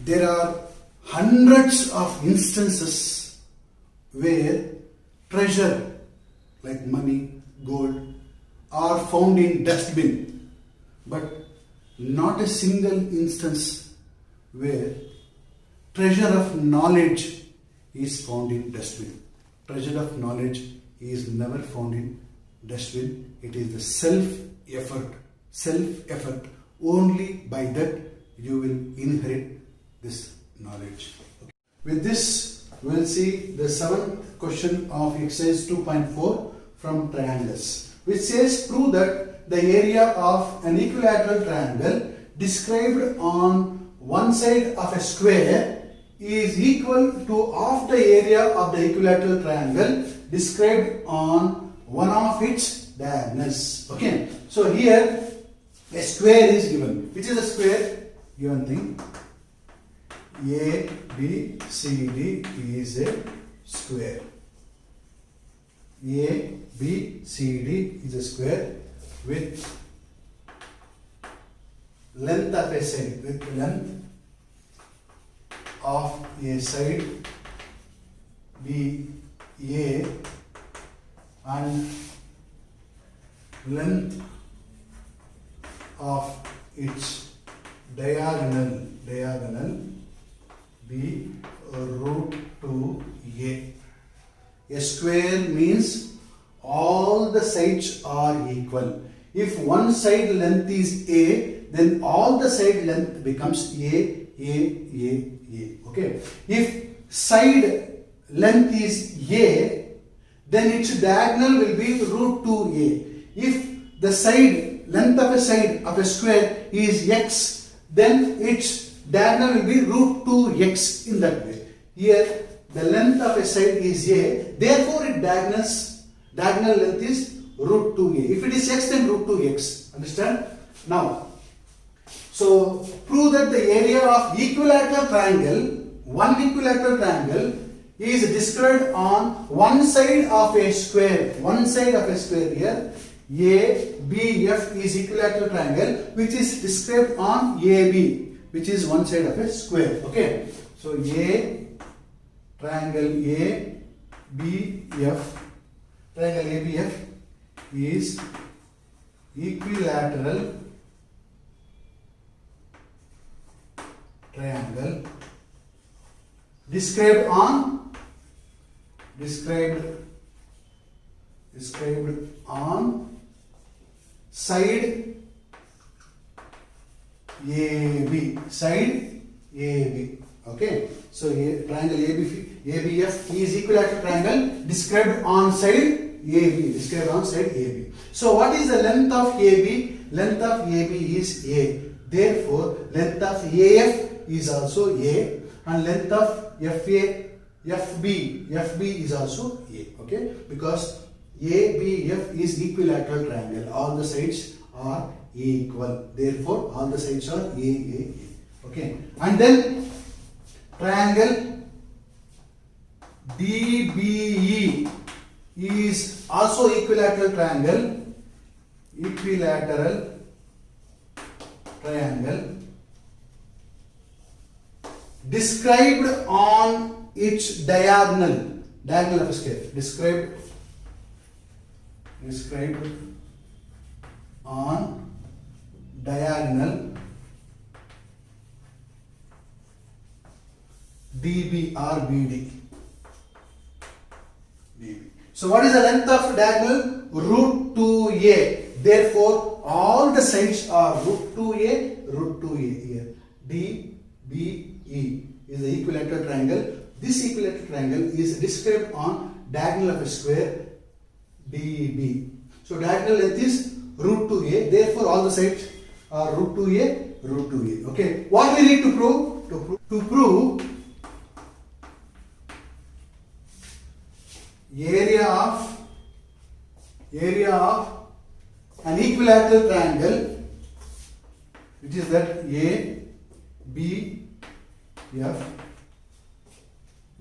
there are hundreds of instances where treasure like money, gold are found in dustbin, but not a single instance where treasure of knowledge is found in dustbin. Treasure of knowledge is never found in dustbin. It is the self-effort. Only by that you will inherit this knowledge. Okay. With this, we will see the seventh question of exercise 2.4 from triangles, which says prove that the area of an equilateral triangle described on one side of a square is equal to half the area of the equilateral triangle described on one of its diagonals. Okay, so here a square is given. Which is a square? Given thing A, B, C, D is a square. A, B, C, D is a square with length of a side, with length of a side be A and length of its diagonal be root 2a. A square means all the sides are equal. If one side length is a, then all the side length becomes a. Okay. If side length is a, then its diagonal will be root 2a. If the side length of a side of a square is x, then its diagonal will be root 2x in that way. Here the length of a side is a, therefore its diagonal length is root 2a. If it is x, then root 2x. Understand? Now, so prove that the area of equilateral triangle, one equilateral triangle is described on one side of a square. One side of a square here. ABF is equilateral triangle which is described on AB, which is one side of a square. Okay. So triangle ABF is equilateral triangle described on side AB. Okay. So triangle ABF is equilateral triangle described on side AB. So what is the length of AB? Length of AB is A. Therefore, length of AF is also A, and length of FB is also A. Okay, because ABF is equilateral triangle. All the sides are equal. Therefore, all the sides are A. Okay, and then triangle DBE is also equilateral triangle. Described on its diagonal of a square. Described on diagonal DB or BD. So what is the length of diagonal? Root 2a. Therefore, all the sides are root 2a here. DBE is the equilateral triangle. This equilateral triangle is described on diagonal of a square DB. So diagonal length is root 2a. Therefore, all the sides are root 2a. Okay. What we need to prove? To prove area of an equilateral triangle, which is that ABF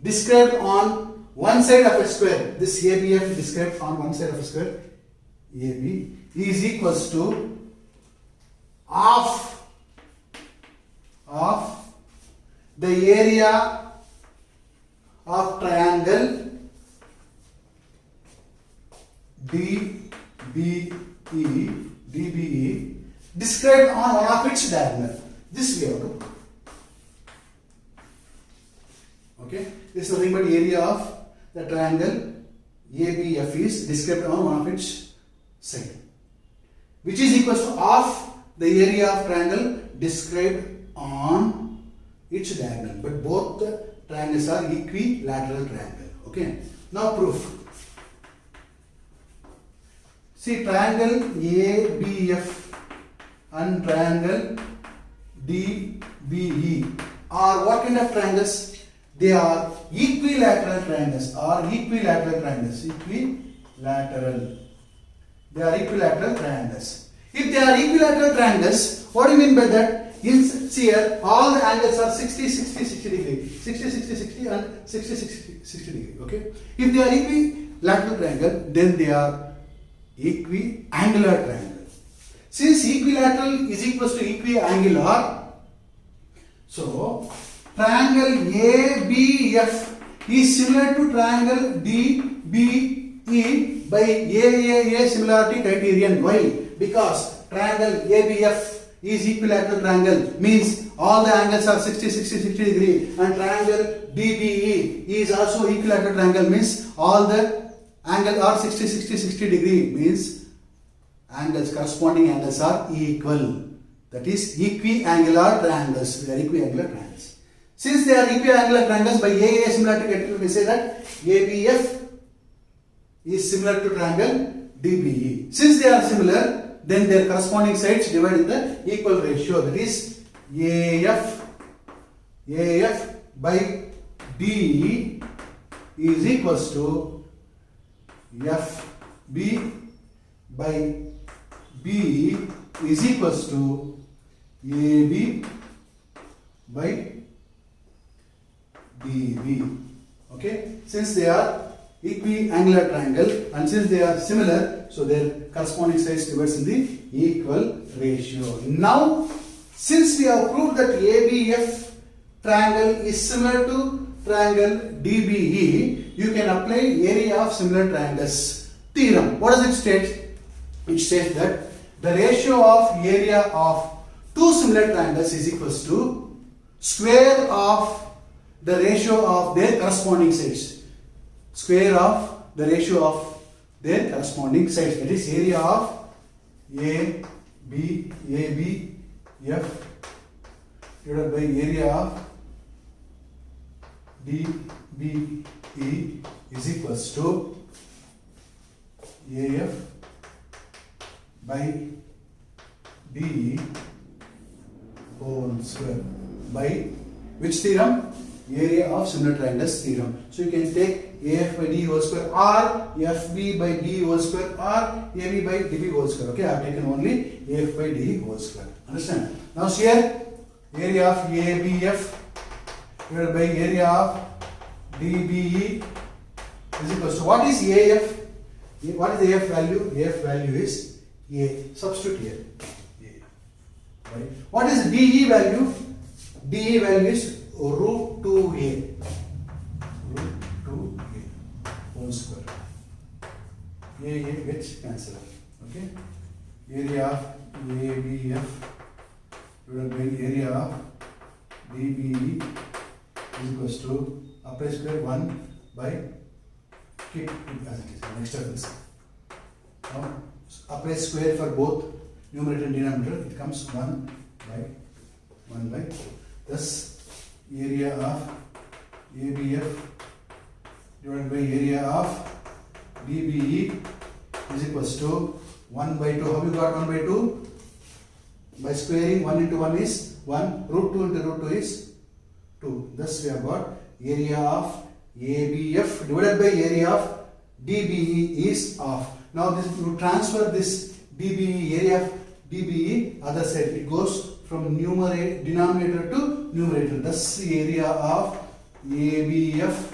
described on one side of a square. This ABF described on one side of a square AB is equals to half the area of triangle DBE described on one of its diagonal. This we have to prove. Okay, this is nothing but area of the triangle ABF is described on one of its side, which is equal to half the area of triangle described on its diagonal. But both the triangles are equilateral triangle. Okay, now proof. See, triangle ABF and triangle DBE are what kind of triangles? They are equilateral triangles. Equilateral. They are equilateral triangles. If they are equilateral triangles, what do you mean by that? See here, all the angles are 60, 60, 60 degree. 60, 60, 60 and 60, 60, 60 degree. Okay. If they are equilateral triangle, then they are equiangular triangle. Since equilateral is equals to equiangular, so triangle ABF is similar to triangle DBE by AAA similarity criterion. Why? Because triangle ABF is equilateral triangle, means all the angles are 60, 60, 60 degree, and triangle DBE is also equilateral triangle, means all the angles are 60, 60, 60 degree, means angles, corresponding angles are equal. That is equiangular triangles. They are equiangular triangles. Since they are equiangular triangles, by AAA similarity criterion we say that ABF is similar to triangle DBE. Since they are similar, then their corresponding sides divide in the equal ratio. That is AF by DE is equals to FB by BE is equals to AB by DB. Okay, since they are equiangular triangle and since they are similar, so their corresponding sides divides in the equal ratio. Now, since we have proved that ABF triangle is similar to triangle DBE, you can apply area of similar triangles theorem. What does it state? It states that the ratio of area of two similar triangles is equals to square of the ratio of their corresponding sides. Square of the ratio of their corresponding sides. That is area of ABF divided by area of DBE is equals to AF by DE whole square by which theorem? Area of similar triangles theorem. So you can take AF by DE whole square or FB by DE whole square or AB by DB whole square. Okay, I have taken only AF by DE whole square. Understand? Now here area of ABF divided by area of DBE is equals to what is AF? What is the AF value? AF value is A. Substitute here. A. Right. What is DE value? DE value is root 2A. Root 2A whole square. A gets cancelled. Okay. Area of ABF divided by area of DBE is equals to apply square 1 by keep it as it is. Next step is now apply square for both numerator and denominator. It comes 1 by thus area of ABF divided by area of DBE is equals to 1 by 2. How you got 1 by 2? By squaring 1 into 1 is 1, root 2 into root 2 is 2. Thus we have got area of ABF divided by area of DBE is half. Now this you transfer this DBE area of DBE other side. It goes from denominator to numerator. Thus area of ABF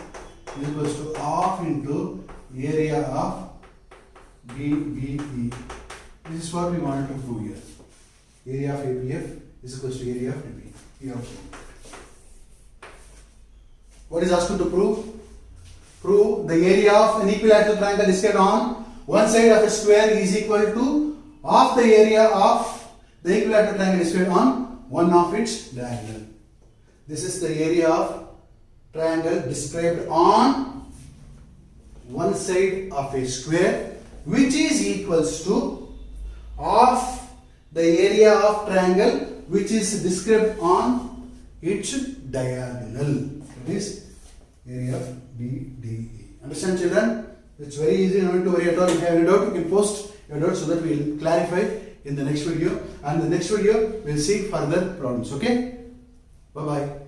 is equals to half into area of DBE. This is what we wanted to prove here. Area of ABF is equals to area of DBE. What is asked you to prove? Prove the area of an equilateral triangle described on one side of a square is equal to half the area of the equilateral triangle described on one of its diagonal. This is the area of triangle described on one side of a square, which is equals to half the area of triangle which is described on its diagonal. That is area of BDE. Understand, children? It's very easy, no need to worry at all. If you have any doubt, you can post your doubt so that we will clarify in the next video. And the next video, we will see further problems. Okay? Bye bye.